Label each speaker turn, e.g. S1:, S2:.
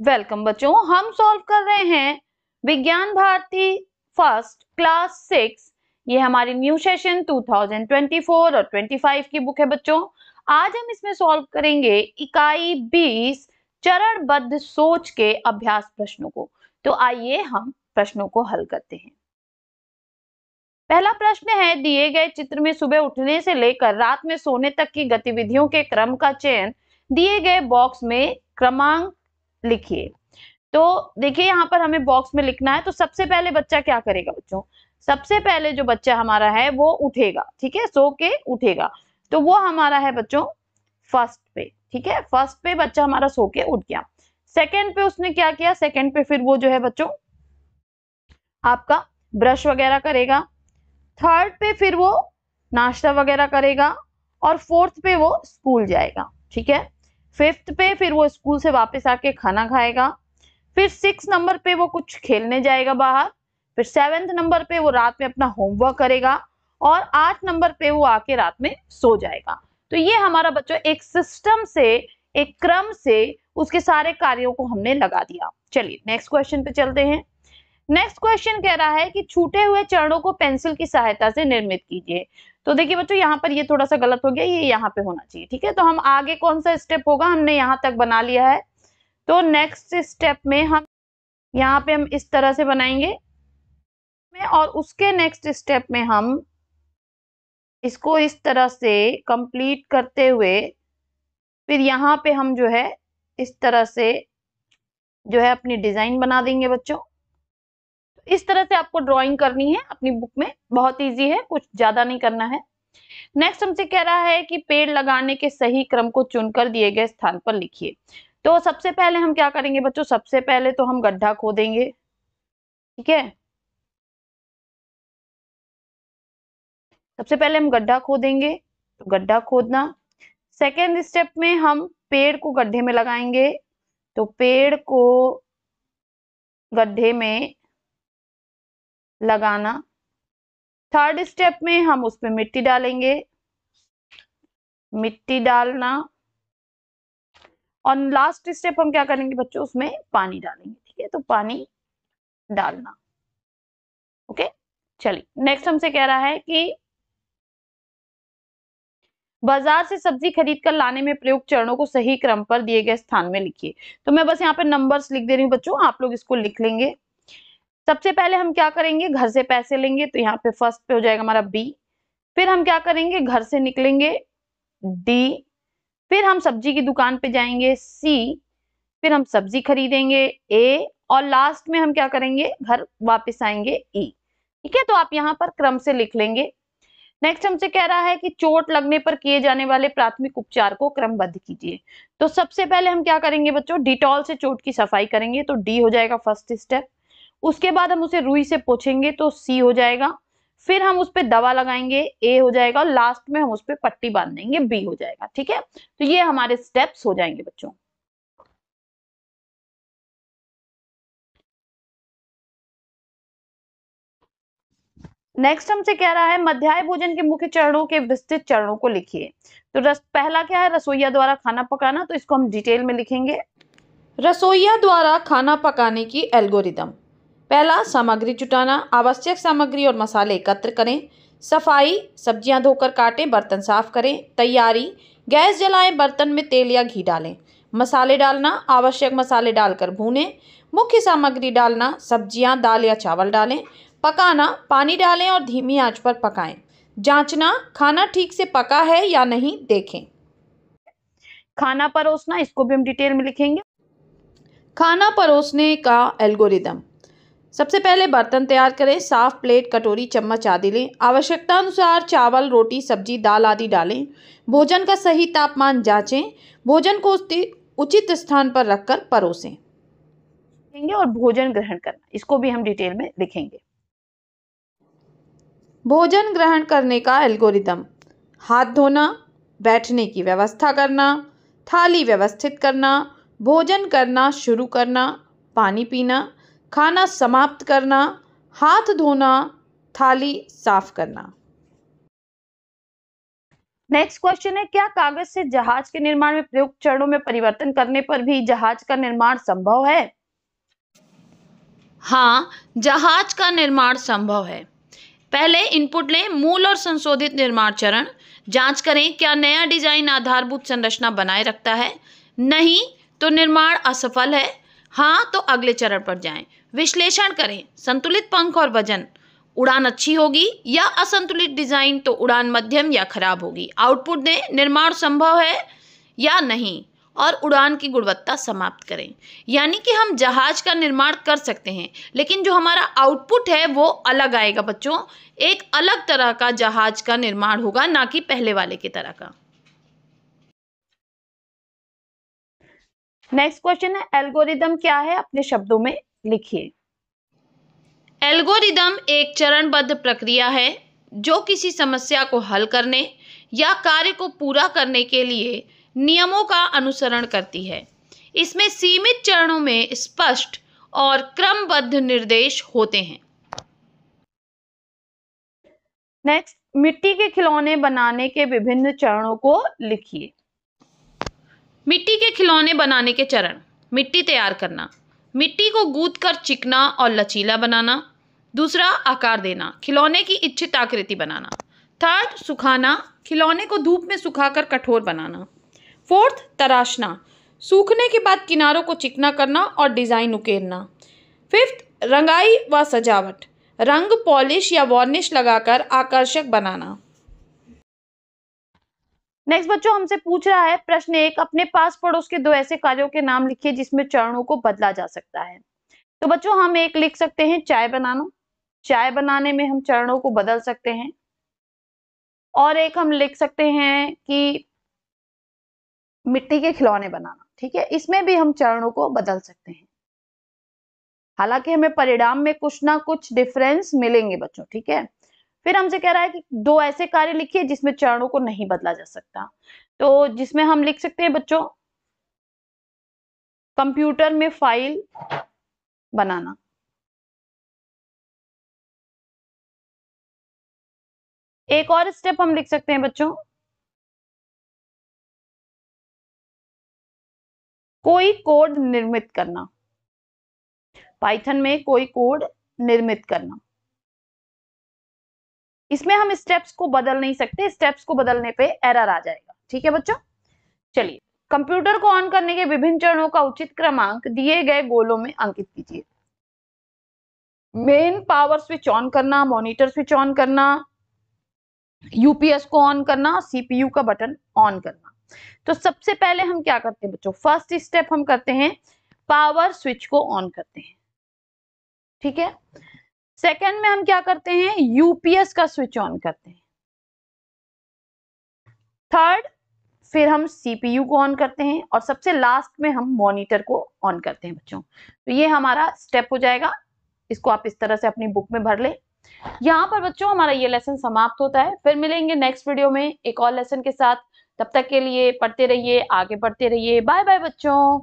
S1: Welcome बच्चों, हम solve कर रहे हैं विज्ञान भारती फर्स्ट क्लास 6। ये हमारी न्यू सेशन 2024 और 25 की बुक है बच्चों। आज हम इसमें सॉल्व करेंगे इकाई 20 चरणबद्ध सोच के अभ्यास प्रश्नों को। तो आइए हम प्रश्नों को हल करते हैं। पहला प्रश्न है, दिए गए चित्र में सुबह उठने से लेकर रात में सोने तक की गतिविधियों के क्रम का चयन दिए गए बॉक्स में क्रमांक लिखिए। तो देखिए यहाँ पर हमें बॉक्स में लिखना है। तो सबसे पहले बच्चा क्या करेगा बच्चों? सबसे पहले जो बच्चा हमारा है वो उठेगा, ठीक है, सो के उठेगा। तो वो हमारा है बच्चों फर्स्ट पे, ठीक है, फर्स्ट पे बच्चा हमारा सो के उठ गया। सेकंड पे उसने क्या किया? सेकंड पे फिर वो जो है बच्चों आपका ब्रश वगैरह करेगा। थर्ड पे फिर वो नाश्ता वगैरह करेगा और फोर्थ पे वो स्कूल जाएगा, ठीक है। फिफ्थ पे फिर वो स्कूल से वापस आके खाना खाएगा। फिर 6 नंबर पे वो कुछ खेलने जाएगा बाहर। फिर 7 नंबर पे वो रात में अपना होमवर्क करेगा और 8 नंबर पे वो आके रात में सो जाएगा। तो ये हमारा बच्चों एक सिस्टम से, एक क्रम से उसके सारे कार्यों को हमने लगा दिया। चलिए नेक्स्ट क्वेश्चन पे चलते हैं। नेक्स्ट क्वेश्चन कह रहा है कि छूटे हुए चरणों को पेंसिल की सहायता से निर्मित कीजिए। तो देखिए बच्चों यहाँ पर ये थोड़ा सा गलत हो गया, ये यहाँ पे होना चाहिए, ठीक है। तो हम आगे कौन सा स्टेप होगा, हमने यहाँ तक बना लिया है। तो नेक्स्ट स्टेप में हम यहाँ पे हम इस तरह से बनाएंगे और उसके नेक्स्ट स्टेप में हम इसको इस तरह से कंप्लीट करते हुए फिर यहाँ पे हम जो है इस तरह से जो है अपनी डिजाइन बना देंगे बच्चों। इस तरह से आपको ड्राइंग करनी है अपनी बुक में, बहुत इजी है, कुछ ज्यादा नहीं करना है। नेक्स्ट हमसे कह रहा है कि पेड़ लगाने के सही क्रम को चुनकर दिए गए स्थान पर लिखिए। तो सबसे पहले हम क्या करेंगे बच्चों? सबसे पहले तो हम गड्ढा खोदेंगे, ठीक है। सबसे पहले हम गड्ढा खोदेंगे, तो गड्ढा खोदना। सेकेंड स्टेप में हम पेड़ को गड्ढे में लगाएंगे, तो पेड़ को गड्ढे में लगाना। थर्ड स्टेप में हम उसमें मिट्टी डालेंगे, मिट्टी डालना। और लास्ट स्टेप हम क्या करेंगे बच्चों? उसमें पानी डालेंगे, ठीक है, तो पानी डालना। ओके, चलिए नेक्स्ट हमसे कह रहा है कि बाजार से सब्जी खरीद कर लाने में प्रयुक्त चरणों को सही क्रम पर दिए गए स्थान में लिखिए। तो मैं बस यहाँ पे नंबर्स लिख दे रही हूँ बच्चों, आप लोग इसको लिख लेंगे। सबसे पहले हम क्या करेंगे? घर से पैसे लेंगे, तो यहाँ पे फर्स्ट पे हो जाएगा हमारा बी। फिर हम क्या करेंगे? घर से निकलेंगे, डी। फिर हम सब्जी की दुकान पे जाएंगे, सी। फिर हम सब्जी खरीदेंगे, ए। और लास्ट में हम क्या करेंगे? घर वापस आएंगे, ई। ठीक है, तो आप यहाँ पर क्रम से लिख लेंगे। नेक्स्ट हमसे कह रहा है कि चोट लगने पर किए जाने वाले प्राथमिक उपचार को क्रमबद्ध कीजिए। तो सबसे पहले हम क्या करेंगे बच्चों? डिटॉल से चोट की सफाई करेंगे, तो डी हो जाएगा फर्स्ट स्टेप। उसके बाद हम उसे रुई से पोछेंगे, तो सी हो जाएगा। फिर हम उस पर दवा लगाएंगे, ए हो जाएगा। और लास्ट में हम उस पर पट्टी बांध देंगे, बी हो जाएगा, ठीक है। तो ये हमारे स्टेप्स हो जाएंगे बच्चों। नेक्स्ट हमसे कह रहा है मध्याह्न भोजन के मुख्य चरणों के विस्तृत चरणों को लिखिए। तो पहला क्या है? रसोइया द्वारा खाना पकाना, तो इसको हम डिटेल में लिखेंगे। रसोइया द्वारा खाना पकाने की एल्गोरिदम। पहला, सामग्री जुटाना, आवश्यक सामग्री और मसाले एकत्र करें। सफाई, सब्जियां धोकर काटें, बर्तन साफ करें। तैयारी, गैस जलाएं, बर्तन में तेल या घी डालें। मसाले डालना, आवश्यक मसाले डालकर भूनें। मुख्य सामग्री डालना, सब्जियां, दाल या चावल डालें। पकाना, पानी डालें और धीमी आंच पर पकाएं। जांचना, खाना ठीक से पका है या नहीं देखें। खाना परोसना, इसको भी हम डिटेल में लिखेंगे। खाना परोसने का एल्गोरिदम। सबसे पहले बर्तन तैयार करें, साफ प्लेट, कटोरी, चम्मच आदि लें। आवश्यकता अनुसार चावल, रोटी, सब्जी, दाल आदि डालें। भोजन का सही तापमान जांचें। भोजन को उचित स्थान पर रखकर परोसें। और भोजन ग्रहण करना, इसको भी हम डिटेल में लिखेंगे। भोजन ग्रहण करने का एल्गोरिदम। हाथ धोना, बैठने की व्यवस्था करना, थाली व्यवस्थित करना, भोजन करना शुरू करना, पानी पीना, खाना समाप्त करना, हाथ धोना, थाली साफ करना। नेक्स्ट क्वेश्चन है, क्या कागज से जहाज के निर्माण में प्रयुक्त चरणों में परिवर्तन करने पर भी जहाज का निर्माण संभव है? हाँ, जहाज का निर्माण संभव है। पहले इनपुट लें, मूल और संशोधित निर्माण चरण। जांच करें क्या नया डिजाइन आधारभूत संरचना बनाए रखता है। नहीं तो निर्माण असफल है। हाँ तो अगले चरण पर जाएं। विश्लेषण करें, संतुलित पंख और वजन, उड़ान अच्छी होगी या असंतुलित डिजाइन तो उड़ान मध्यम या खराब होगी। आउटपुट दें, निर्माण संभव है या नहीं, और उड़ान की गुणवत्ता समाप्त करें। यानी कि हम जहाज का निर्माण कर सकते हैं, लेकिन जो हमारा आउटपुट है वो अलग आएगा बच्चों। एक अलग तरह का जहाज का निर्माण होगा, ना कि पहले वाले की तरह का। नेक्स्ट क्वेश्चन है, एल्गोरिदम क्या है, अपने शब्दों में लिखिए। एल्गोरिदम एक चरणबद्ध प्रक्रिया है जो किसी समस्या को हल करने या कार्य को पूरा करने के लिए नियमों का अनुसरण करती है। इसमें सीमित चरणों में स्पष्ट और क्रमबद्ध निर्देश होते हैं। नेक्स्ट, मिट्टी के खिलौने बनाने के विभिन्न चरणों को लिखिए। मिट्टी के खिलौने बनाने के चरण: मिट्टी तैयार करना, मिट्टी को गूंथकर चिकना और लचीला बनाना। दूसरा, आकार देना, खिलौने की इच्छित आकृति बनाना। थर्ड, सुखाना, खिलौने को धूप में सुखाकर कठोर बनाना। फोर्थ, तराशना, सूखने के बाद किनारों को चिकना करना और डिजाइन उकेरना। फिफ्थ, रंगाई व सजावट, रंग, पॉलिश या वार्निश लगाकर आकर्षक बनाना। नेक्स्ट बच्चों, हमसे पूछ रहा है प्रश्न 1, अपने पास पड़ोस के 2 ऐसे कार्यों के नाम लिखिए जिसमें चरणों को बदला जा सकता है। तो बच्चों हम एक लिख सकते हैं चाय बनाना, चाय बनाने में हम चरणों को बदल सकते हैं। और एक हम लिख सकते हैं कि मिट्टी के खिलौने बनाना, ठीक है, इसमें भी हम चरणों को बदल सकते हैं। हालांकि हमें परिणाम में कुछ ना कुछ डिफरेंस मिलेंगे बच्चों, ठीक है। फिर हमसे कह रहा है कि 2 ऐसे कार्य लिखिए जिसमें चरणों को नहीं बदला जा सकता। तो जिसमें हम लिख सकते हैं बच्चों, कंप्यूटर में फाइल बनाना, एक और स्टेप हम लिख सकते हैं बच्चों, कोई कोड निर्मित करना, पाइथन में कोई कोड निर्मित करना। इसमें हम स्टेप्स को बदल नहीं सकते, स्टेप्स को बदलने पे एरर आ जाएगा, ठीक है बच्चों। चलिए, कंप्यूटर को ऑन करने के विभिन्न चरणों का उचित क्रमांक दिए गए गोलों में अंकित कीजिए। मेन पावर स्विच ऑन करना, मॉनिटर स्विच ऑन करना, यूपीएस को ऑन करना, सीपीयू का बटन ऑन करना। तो सबसे पहले हम क्या करते हैं बच्चों, फर्स्ट स्टेप हम करते हैं, पावर स्विच को ऑन करते हैं, ठीक है। सेकंड में हम क्या करते हैं, यूपीएस का स्विच ऑन करते हैं। थर्ड, फिर हम सीपीयू को ऑन करते हैं, और सबसे लास्ट में हम मॉनिटर को ऑन करते हैं बच्चों। तो ये हमारा स्टेप हो जाएगा, इसको आप इस तरह से अपनी बुक में भर ले। यहाँ पर बच्चों हमारा ये लेसन समाप्त होता है। फिर मिलेंगे नेक्स्ट वीडियो में एक और लेसन के साथ। तब तक के लिए पढ़ते रहिए, आगे बढ़ते रहिए। बाय बाय बच्चों।